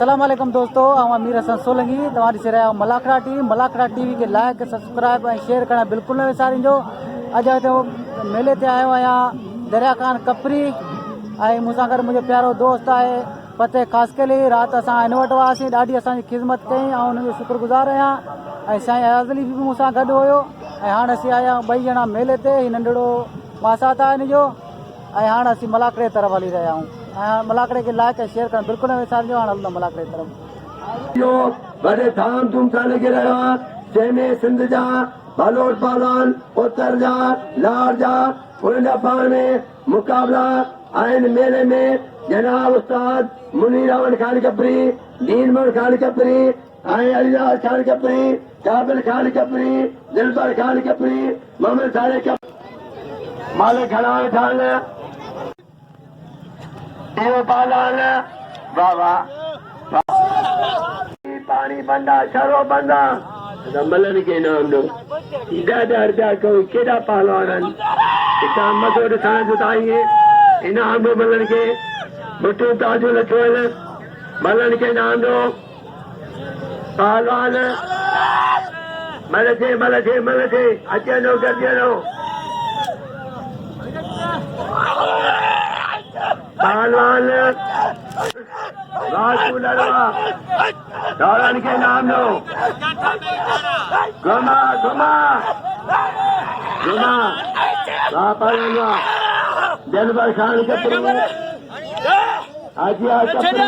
अस्सलाम वालेकुम दोस्तों, हम अमीर हसन सोलंकी तव्हां ॾिसी रहिया आहियो मलाखड़ा टीवी खे लाइक सब्सक्राइब ऐं शेयर करणु बिल्कुलु न विसारिजो। अॼु हिते मेले ते आयो आहियां दरिया खान कपरी ऐं मूंसां गॾु मुंहिंजो प्यारो दोस्त आहे फतेह ख़ासकली। राति असां हिन वटि हुआसीं, ॾाढी असांजी ख़िदमत कई ऐं हुनजो शुक्रगुज़ार आहियां। ऐं साईं अयाज़ली बि मूंसां गॾु हुयो ऐं हाणे असीं आया आहियूं ॿई ॼणा मेले ते। ही नंढिड़ो मासात आहे हिनजो ऐं हाणे असीं मलाखड़े तरफ़ हली रहिया आहियूं। ऐं मलाखड़े खे लाइक ऐं शेयर करणु बिल्कुलु न विसारिजो। हाणे हलंदो मलाखड़े तरफ़। बड़े धाम धूम सां लॻी रहियो आहे, जंहिंमें सिंध जा बालोट पालान, उत्तर जा लाहौर जा उन्हनि पाण में मुक़ाबला आहिनि। मेले में जनाब उस्ताद मुनीर अहमद खान कपरी, दीन मोहन खान कपरी ऐं अलीलाल खान कपरी, काबिल खान कपरी, दिलबर खान कपरी, मोहम्मद साले कपरी मालिक खड़ा वेठा आहिनि। पालान बाबा पानी बंदा शरो बंदा मलन के नाम दो ॾाढा कहो केॾा पहलवान हितां मथो ॾिसण जुटाइए इनाम दो मलन के बुटू ताजो लथो मलन के नाम दो पहलवान मलथे अचनो गजनो पहलवान दौड़न के नाम दो घुमा दिलबर खान कपरी आजिया कपरी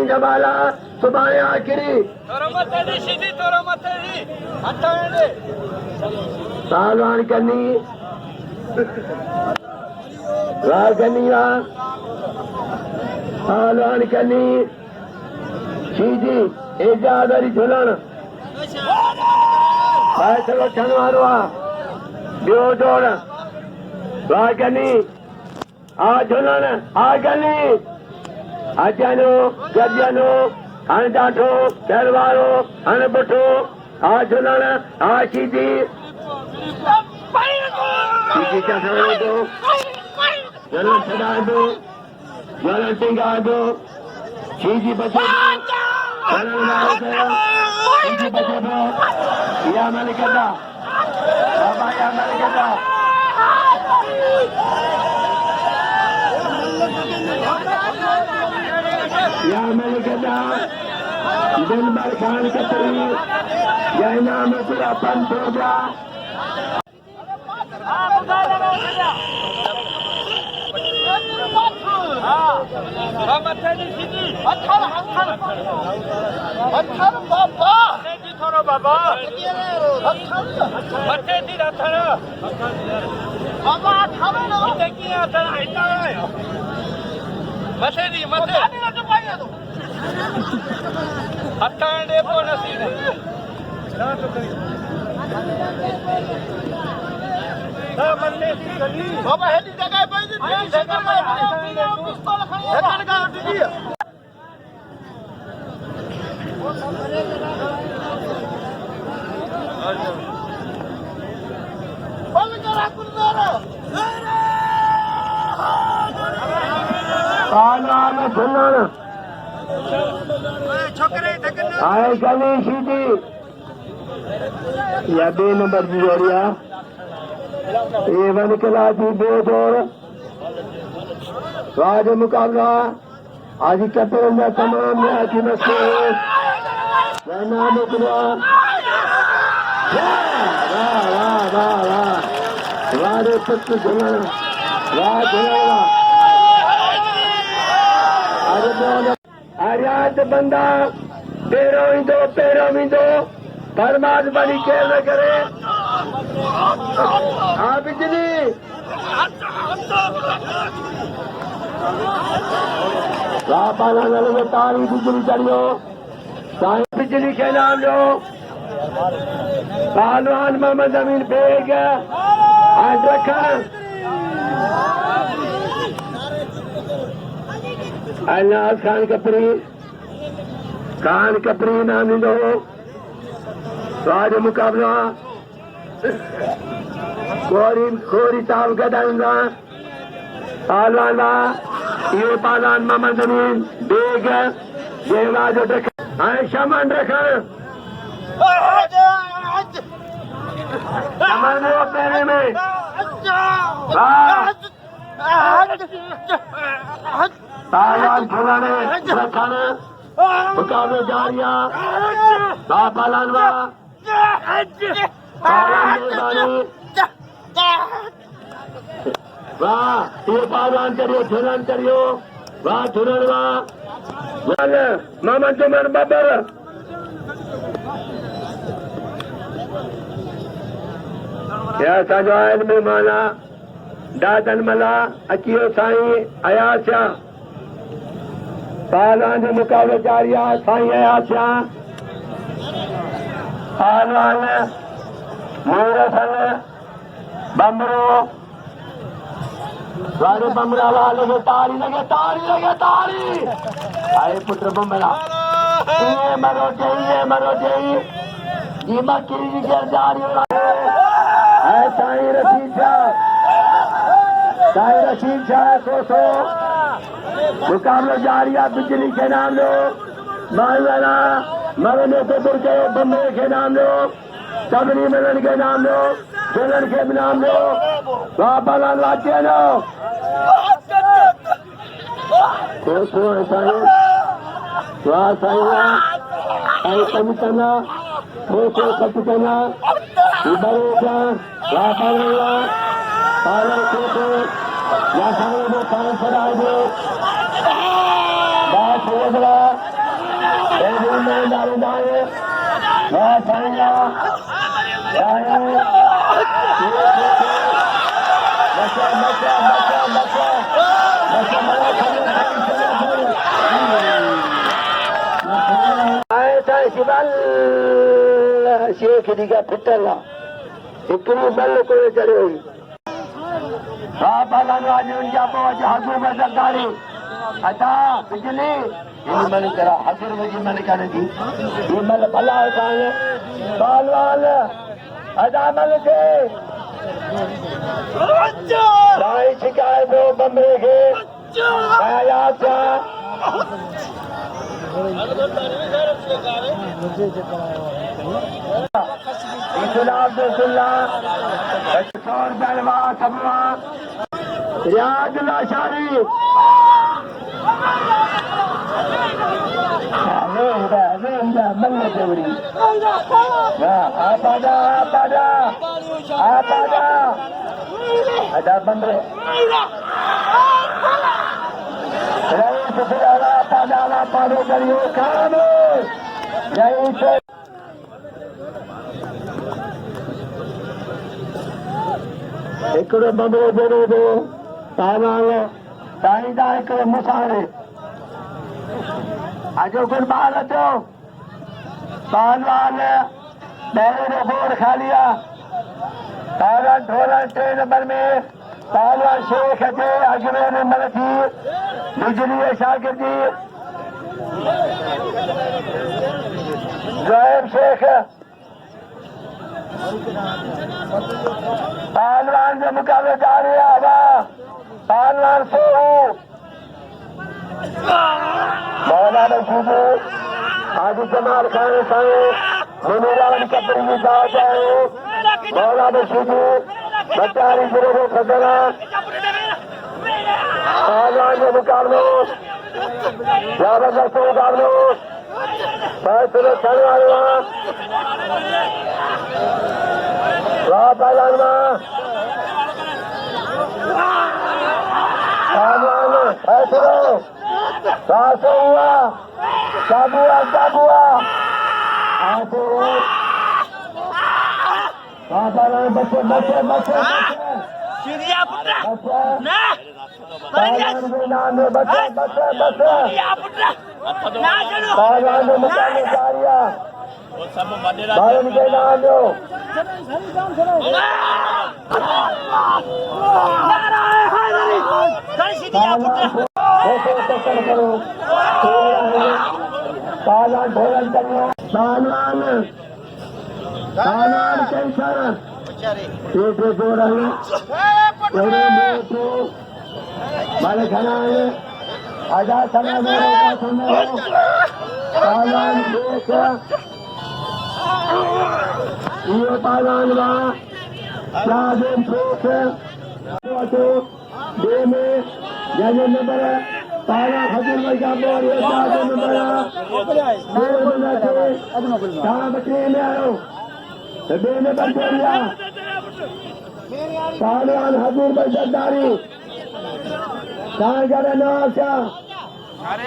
जबाला सुभाणे आखिरी पहलवान कनी पहलवान कनी सीधी एजाद वारी झुलण फैसलो थियण वारो आहे। ॿियो दौड़ वाह कनी आ झुलण आ गली अचनो गजनो हाणे ॾाढो दर वारो हाणे बुठो आ झुलण आ सीधी चढ़ाईंदो झुलण छॾाईंदो झुलण टिंगाईंदो सीधी बचे सीधी बचे इहा मलिकदा बाबा इहा मलिकदा या मलिकदा दिलबर खान कपरी या इनाम पूरा पंथ हो गया। बाबा हेडी जगह पे आए गली सीधी या 2 नंबर की जोड़िया ये वन कला की दो दौड़ राज मुकाबला आज कपड़ों में तमाम न्याय की नस्लें नाम उतरा वारे पुत्र झुलण आर्यात बंदा पैरों ईंदो परमाद बनी केर न करे हाँ बिजली पाला में तारी बिजली चढ़ियो साईं बिजली के नाम लो पहलवान मोहम्मद अमीन बेग आज रखा अल्लाह खान कपरी नाम ॾींदो वाज मुक़ाबला खोरी साहब गॾाईंदा पालवान इहो पालवान मोहम्मद अमीन बेग जेवा जो टक ऐं शमन रखण शमन जो पहिरें में पालवान झूलण रखण मुक़ाबलो जारी आहे पालवान वाह ये पालवान करियो झूलन करियो वाह झूलन वाह मोहम्मद उमर बबर या असांजो आहिनि महिमान दादन मला अची वियो साईं अयासिया पालवान जो मुक़ाबलो जारी आहे साईं अयासिया पालवान मूरसन बमरो वारे बमरा वाले तारी लगे आए पुत्र बमरा ये मरो जई जी मक्की जी जारी है साईं रशीद शाह सो मुकाबलो जारी आहे बिजली के नाम लो मालवाना मरने को दूर कयो बमरे के नाम लो सबरी मिलन के नाम लो झूलन के नाम लो वाह पालवान वाचे लो साईं वाह साईं वाह कम करना खर्च करना बड़े वाह पालन को या साईं को पालन कराए दो बात हो गया वाह साईं शेख जी का फिटल हिकिड़ी बल को चढ़ियो हुई हा पालन उनजा पोइ हज़ूर में सरकारी अदा बिजली इन मन करा हज़ूर में मन करे थी ये मल भला कान पालवान अदा मल के साईं शिकायत दो बम्बे के आया था रियाज लाशारी अदा बंदरे पालो करियो काम हिकिड़ो बंदरो बेड़ो दो पालवान साईं दा हिकिड़ो मुसाणे अजो गुरबाल अचो पालवान ॾहें जो बोर्ड खाली आहे तारा ढोलण 3 नंबर में पालवान शेख अचे अजमेर मल थी बिजली शागिर्दी ज़ोएब शेख पालवान जो मुकाबले जारी आहे पालवान सोहू मौलाना सूबू आज जमाल खान साईं मुनीरान कपड़ी की दावत है मौलाना सूबू बचारी गुरु को खतरा पालवान जो मुकाबलो जबरदस्त मुकाबलो फैसले छड़े वाले वाह पालवान फैसलो सासो हुआ साबुआ बच्चे बच्चे बच्चे बच्चे बच्चे ऐसे चक्कर करो पालन भोजन करो पालन पालन कैसा एक दो रहे मारे खाना आजा खाना मेरे का सुनो पालन देख ये पालन राजन देख दे में जैसे नंबर पाला खजूर भाई का बोल ये राजन नंबर कहाँ बकरी में आयो दे में बंदेरिया पालवान हजूर भाई सरदारी कहाँ करे नाशा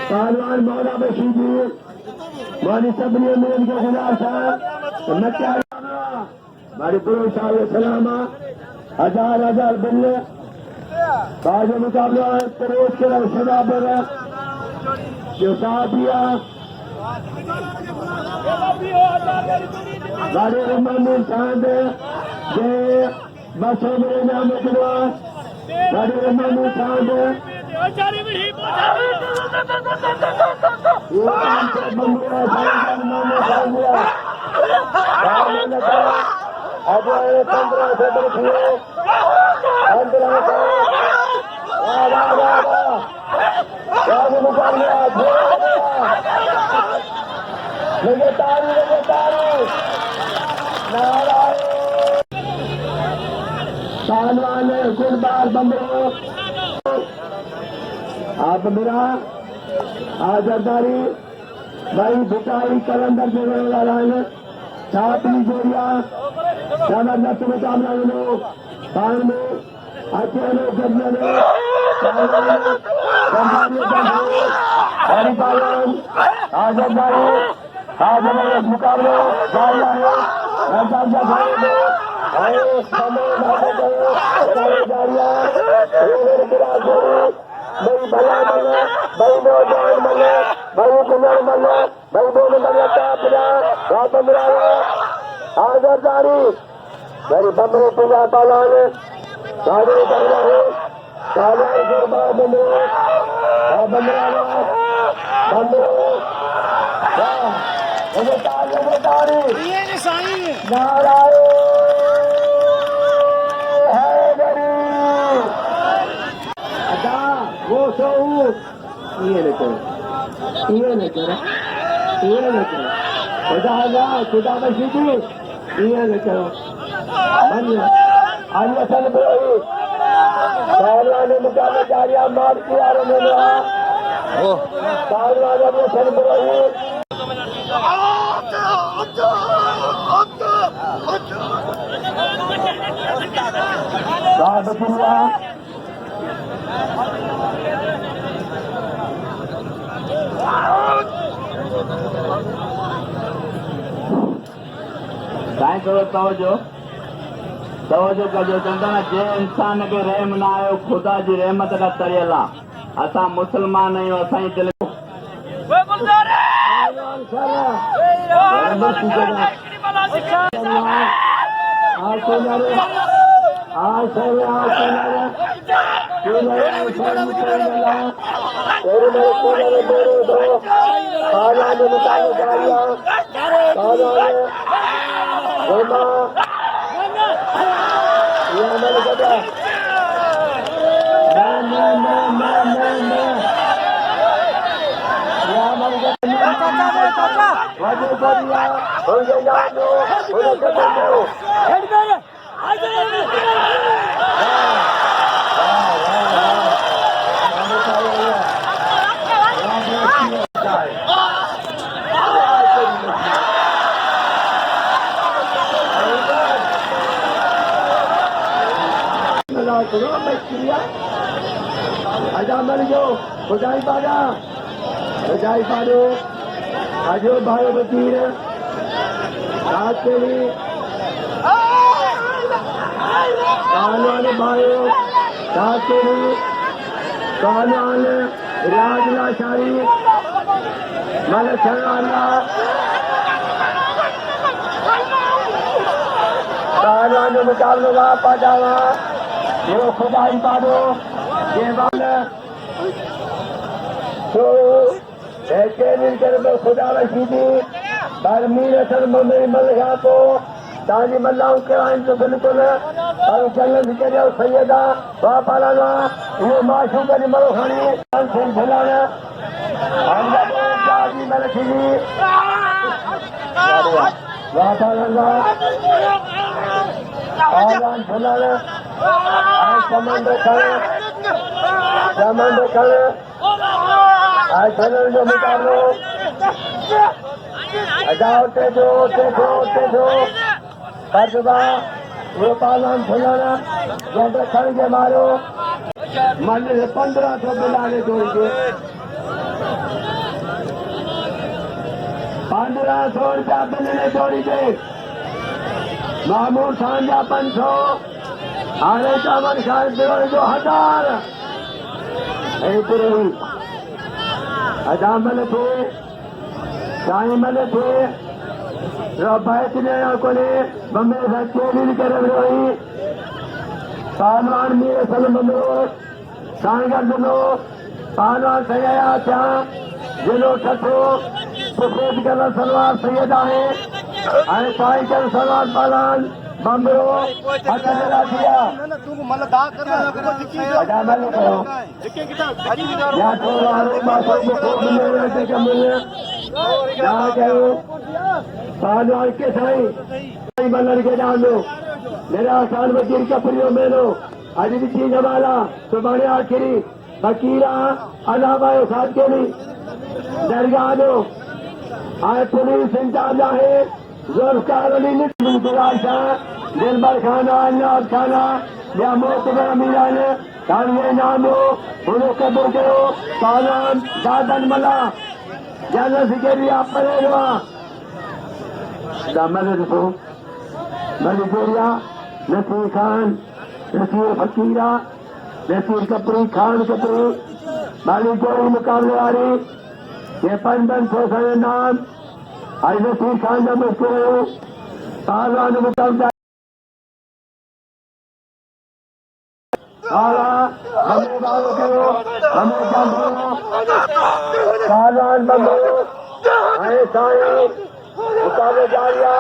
पालवान मौला बशीदी मानी सबने मेरे के खिलाफ था मैं क्या हमारे गुरु साहब सलामा हजार बिल्ले बाज मुकाबला परोस के रौशदा पर जो साथ दिया गाड़ी रमान चांद जे बसों में नाम किया गाड़ी रमान चांद ये काम से बंगला नाम दिया आज 15 से बढ़िया पहलवान गुलबार बम्बो आप मेरा आजादारी भाई भुटाई कलंदर देने वाला छापली जोड़िया जबरदस्त मुकाबला लोग पान में अकेले जगने हरिपालन आजादारी जबरदस्त मुकाबले जारी भाई भला मना भाई नौजवान मना भाई पुनर मना भाई दोनों मना आजादारी मेरी बम्बरे पूजा पालन साधु कर रहे साधु गुरबार बम्बरे नारायण है गरी अदा वो सो ये नहीं करो खुदा बशीदी ये नहीं करो आज सन पहला ने मुकाबला जारिया मार किया सन साईं करो तवजो कजो चवंदा न जे इंसान खे रहम न आयो ख़ुदा जी रहमत का तरियल आहे असां मुस्लमान आहियूं असांजी दिलि बजाई पाडो आजो भाई वकील रात के लिए कानून भाइयों रात के लिए कानून राजलाशाही मन छाना कानून मुकाबला पाजावा ये खुदाई पाडो ये वाले बसो कहने कर दो खुदा रशीदी बरमीर असल मम्मी मलगा को ताजी मल्लाओं के आइन तो बिल्कुल और जन्नत के जो सैयदा बापाला ये माशू का मरो खानी से झुलाना हमदा ताजी मलखी बापाला आवान झुलाना आज सामान रखना आज चैनल जो मुकाबलो जाओ ते दो कर्जबा वो पालन झुलाना जो खड़ के मारो मन 1500 बिलाने जोड़ के 1500 रुपया बिलने जोड़ी के मामूर खान जा 500 आरे चावन खान जो 1000 अजामल थे साइमल थे रबायत ने कोने बम्बे सच्चेली कर रही पालवान मेरे सलमनो सांगनो पालवान सया क्या जिलो ठठो सफेद कर सलवार सैयदा है आए साई कर सलवार पालन बम्बरो अच्छा दिया तुम मन दा कर अजामल करो या तो वाले मासो को मिले ते के मिले या कहो पालवान के साई बनर के डाल दो मेरा आसान वजीर का प्रियो मेलो आज भी चीज हमारा सुबह आखिरी फकीरा अलावा साथ के लिए दरगाह दो आए पुलिस इंचार्ज है जोरकार अली निराशा दिलबर खाना अनाज खाना या मौत में अमीरा ने कालिए नामो उन्हें कब्र करो पालन दादन मला जाना सिकेरी आप परेगा दामन रखो मलिकोरिया नसीर खान नसीर फकीरा नसीर कपड़ी खान कपड़ी मालिकोरी मुकाबले वाली ये 500 नाम आज नसीर खान का मुस्कुराओ पालवान मुकाबला हमें बाबू करो हमें काम करो पालवान बंदो आए साए मुकाबले जारिया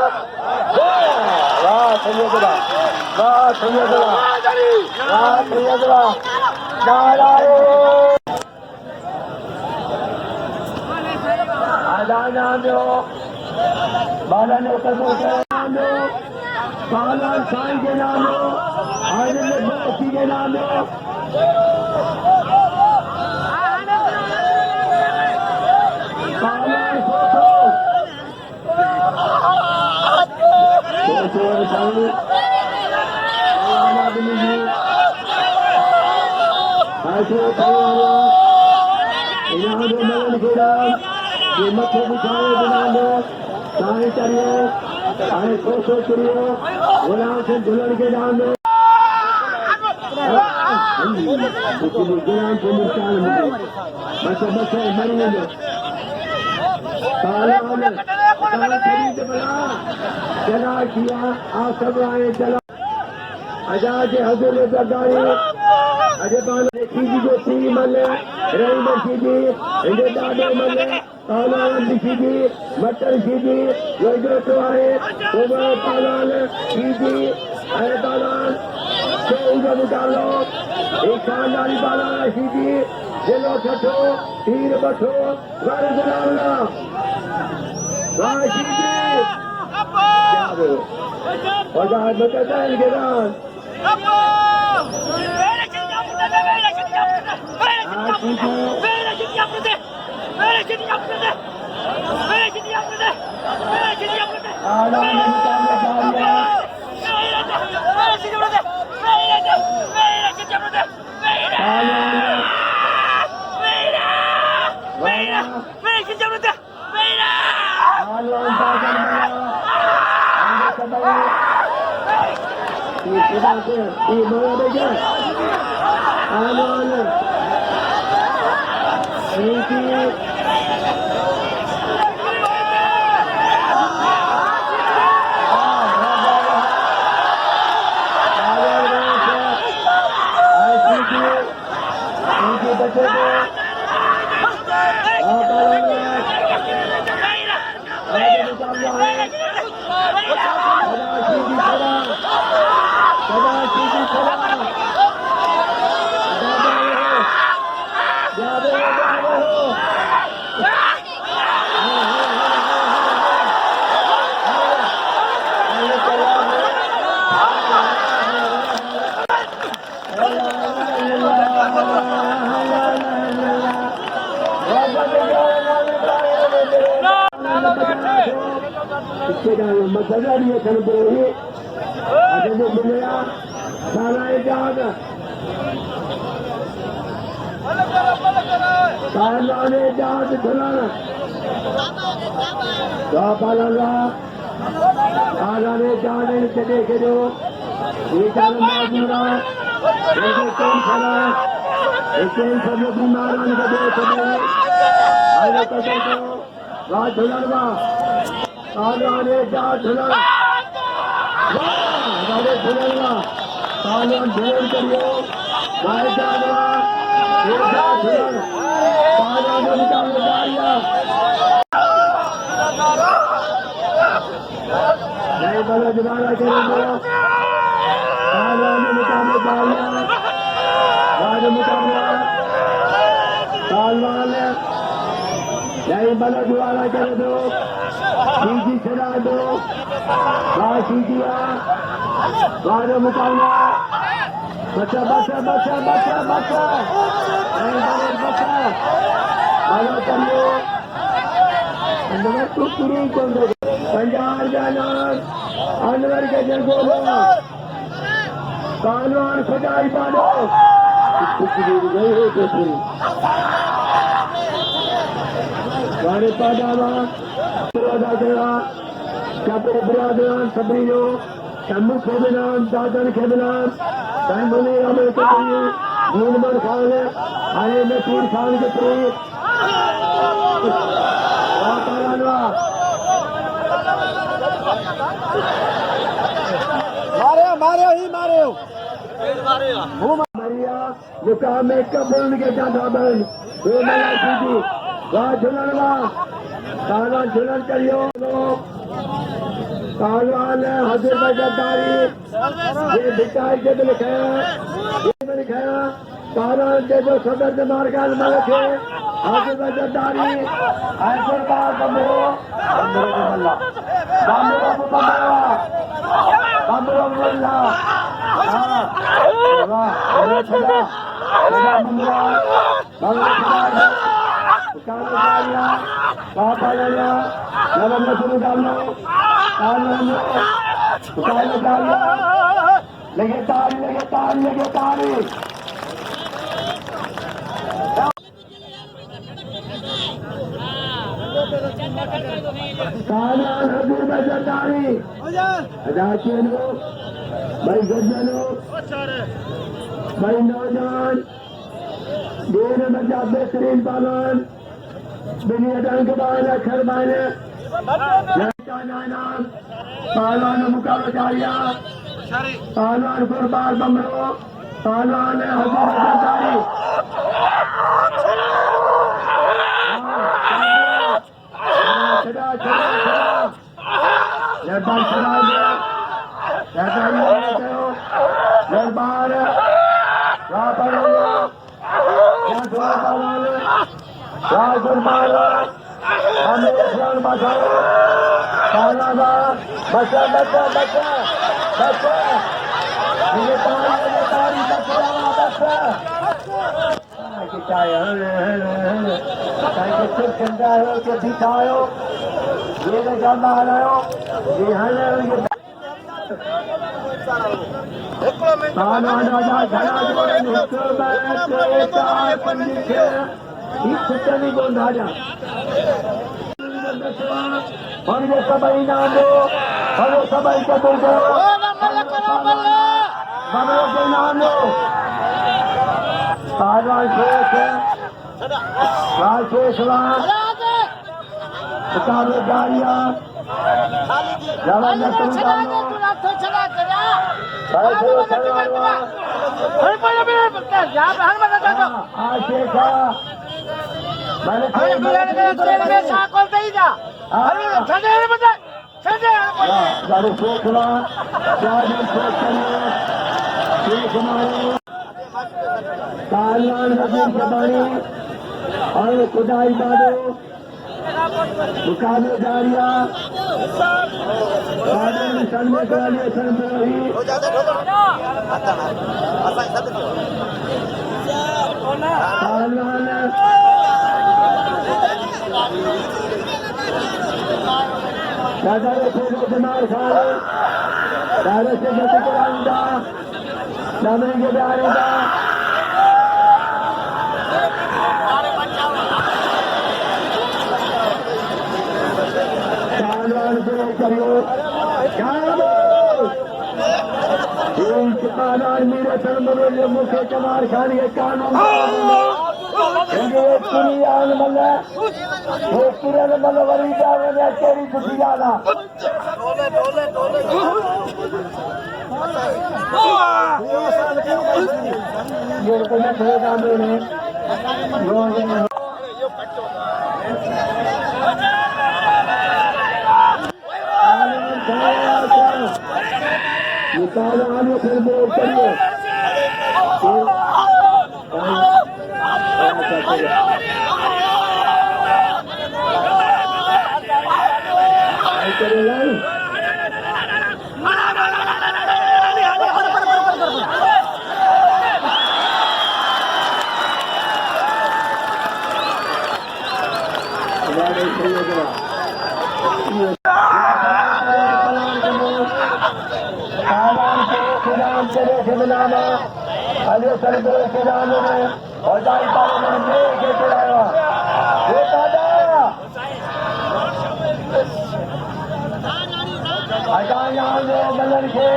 वाह सैयदला वाह सैयदला वाह सैयदला नाराए आदाना दो बाला ने कदों के नाम दो बाला साईं के नाम दो आनंद भक्ति के नाम दो ये मथे बिछाए बना लो सारे करियो आए कोसो करियो गुलाम से दुल्हन के नाम दो गुलाम से निशान मिले बस मरिए दो खरीद बना चला किया आप सब आए चला आजाद हजूर जरदारी अजय पान सीधी जो सी मले रही मसीदी इंदे दादे मले पालान सीधी मटर सीधी जो तो आए वो पालान सीधी आए पालान से उनका निकालो एक खानदानी पालान सीधी जिलो ठठो तीर बठो घर जलावना वाह सीधी क्या वो और जहाँ बता है गिरान मसला भी खन पड़ी जो मिलया सारा इजाद सालाने इजाद खुलन पालंगा सालाने इजाद के देखे जो ये चाल मौजूदा ये कौन खड़ा ये सब बीमारान का देख आगे कदर को राज खुलनगा सालाने इजाद खुलन राजे खुलनगा सालान ढेर करियो गाय जानवा नहीं बोलो दोबारा करेंगे मुकाबला सालवान नहीं बोलो दोबारा कर दो सीधी चढ़ा दो सीधिया मुकाबला बच्चा बच्चा बच्चा बच्चा बच्चा नहीं बोलो बच्चा बोलो करियो अंदर तू पूरी कौन दे पंजाब जाना अनवर के जगो कानवान खजाई पानो गई हो तो पूरी गाने पादावा पुरादा देवा चापर बुरादान सबरीनो शम्मू खेबनान दादन खेबनान साइमोने अमर के लिए मूलमन खान आए में पीर खान के पूरी वातारानवा मारे ही मारे मरिया मुकाम में कबूल के जाता बन दो मया सीधी वाह झुलनवा काला झुलन करियो कालवान हजर बजदारी ये भिटाई के लिखाया काला के जो सदर से मार का मलक है हजर बजदारी ऐसे बात बमरो बमरो बमरो बमरो लगे तारी भाई सज्जनों भाई नौजवान देर बच्चा बेहतरीन पालन दुनिया के बाद अक्षर मायने पालवान मुकाबला जारिया पालवान कुर्बान बमरो पालवान हजरदारी दरबार बच्चा बच्चा बच्चा बच्चा दिखाओ ये जाना हमें सबई नाम दो हमें सबई के दूर करो हमें के नाम दो पालवान शेष मुकाबले जारिया सारे सोचना चार्जर सोच करिए एक हमारे कालवान नदी के पानी और खुदाई बादो मुकाबले जारिया सामने कराने संतरी कालवान दादा से मार खाए दादा से गति कराऊंगा सामने के जाएगा करियो मेरे सर्वे मुखे चमार खान के कानून मल वरी जावे तेरी दुखी जाना निकाल आने फिर बोल करिए अरे सर्वे के नाम में और जाई पाले में के चलाया ये दादा आजा यहाँ जो मलन के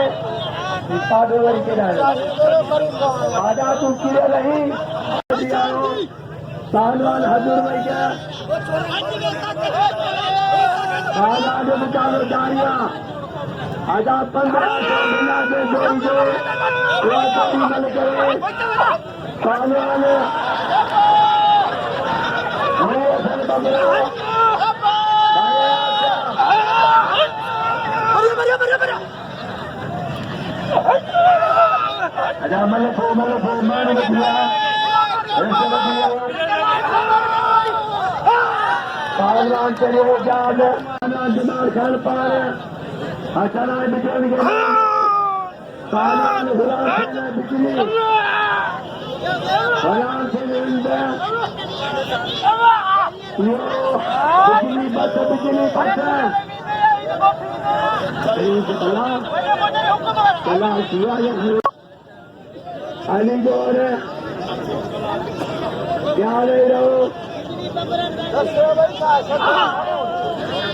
पादोवर के नाम आजा तू किरे नहीं दियारो सालवान हजूर भाई क्या आजा जो बिचारो जारिया आजा 1500 मिला के जोड़ी जो मन करे सालवान आजा मन को मान दिया सालवान चले वो जान दिमाग खान पार अचाना बिचन के सालवान गुलाम से बिजली गुलाम से इंदा यो बिजली बस कला शिवा अली जोर क्या ले रहो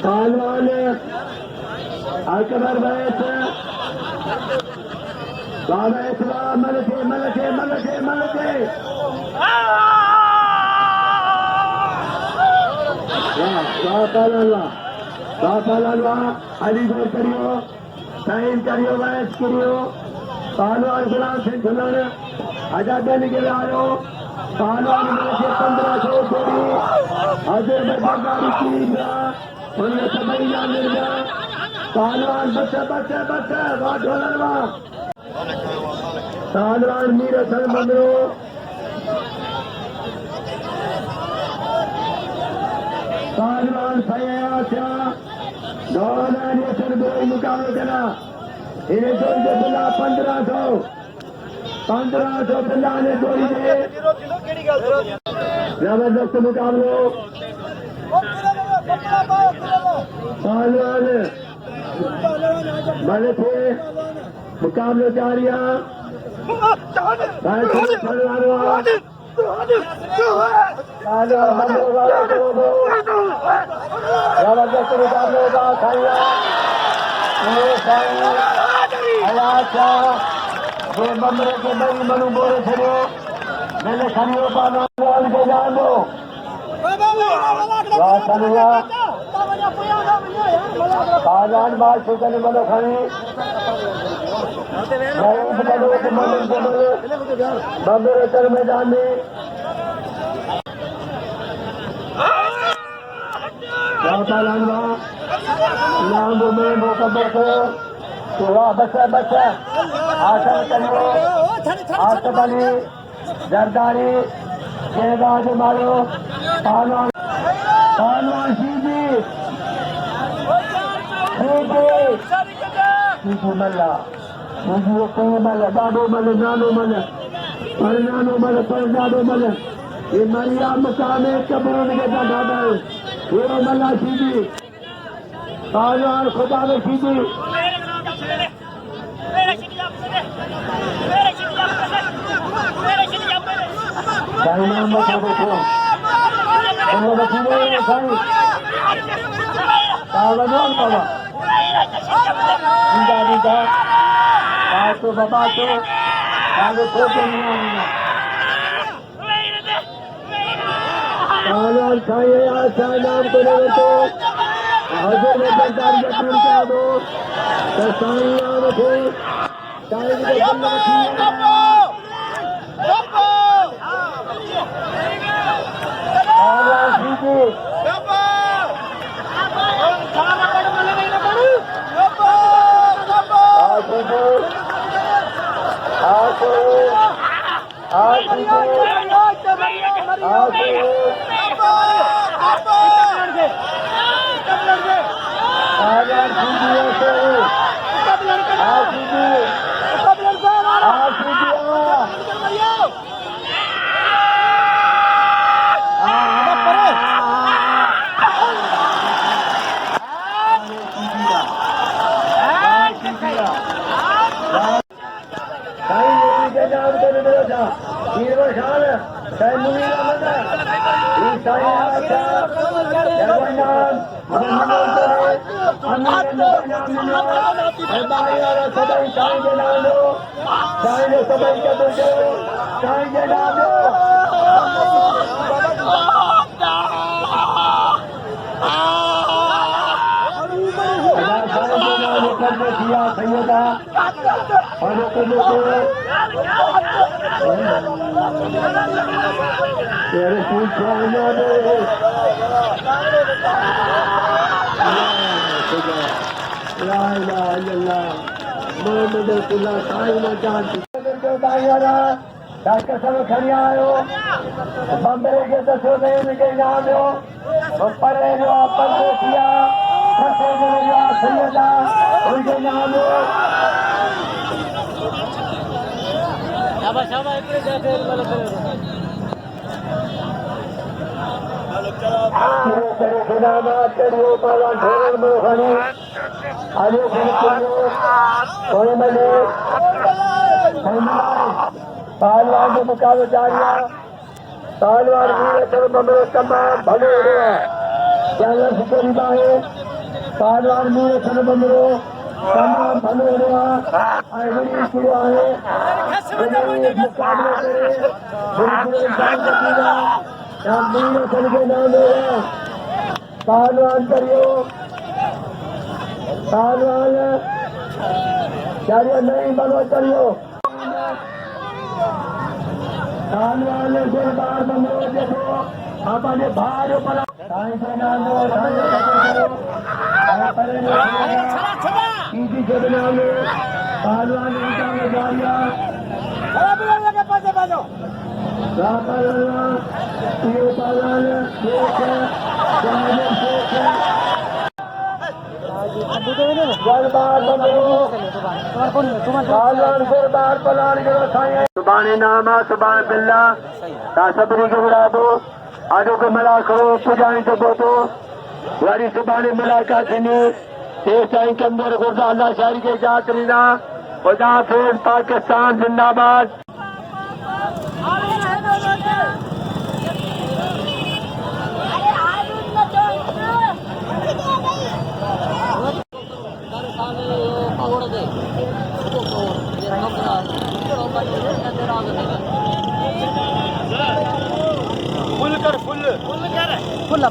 सालवान अकबर बैठ बाबा इस्लाम मलके अली जोर करियो साइन करियो वैस करियो सालवान गुलाम से झुलन आजादी निकल आयो सालवान मलके 1500 छोड़ी हजर बगारी की उन्हें सबई जान गया सालवान बच्चा बात ढोलनवा सालवान मीर सन बंदरो सालवान सया क्या दौरान ये सर दो मुकाबले करना इन्हें जोड़ के बिल्ला 1500 बिल्ला ने जोड़ी दे जबरदस्त मुकाबलो सालवान बने थे मुकाबले जारिया जबरदस्त मुकाबले का खाइया बमरे के बड़ी मनु बोरे थे मैंने खनियों का नाम के जान दो सालवान बाल छोटे मनो खानी बम्बे चल मैदान में सालवान नाम में मुकब्बर को तो बस आसन करियो आसफ अली जरदारी जयबाज मारो पहलवान पहलवान सीधी मल्ला कोई मल्ला दादो मल नानो मल परनानो मल परनानो मल ये मरिया मकाम कब्रों के दादा है ये मल्ला सीधी पहलवान खुदा में सीधी साईं नाम बता देखो बोलो बच्चे साईं सावधान बाबा इंदा इंदा बातो बाबा तो आगे कोई नहीं आना सावधान साईं यार साईं नाम को ले तो हजर में सरदार यकीन क्या दो तो साईं नाम को साईं के बंदा डॉक्टर साहब खड़ी आयो बम्बरे के दसो नहीं के नाम हो परे जो अपन को किया फसे जो सैयदा उनके नाम हो शाबाश शाबाश इतने जाते वाले करे खुदाबाद करियो पाला ढोल मोहनी आलो कोई मले पहलवान के मुकाबले जारिया पहलवान वीर ममरो तमाम भले हुआ चैनल सुखरी बाहे पहलवान वीर ममरो तमाम भले हुआ आईडी शुरू है मुकाबले करे बिल्कुल इंसान का पीड़ा हम वीर के नाम है पहलवान करियो पहलवान जारिया नहीं बनो करियो वाले जोरदार बंदो देखो अपने भार पर सीधी जगना में पहलवान सुबाने नामा सुबान बिल्ला तासबरी के बुरा दो आजो के मिला करो पुजानी तो बोतो वारी सुबाने मिला का थीनी तेज टाइम के अंदर गुर्दा अल्लाह शारी के जा करीना खुदा फिर पाकिस्तान जिंदाबाद फुल फुल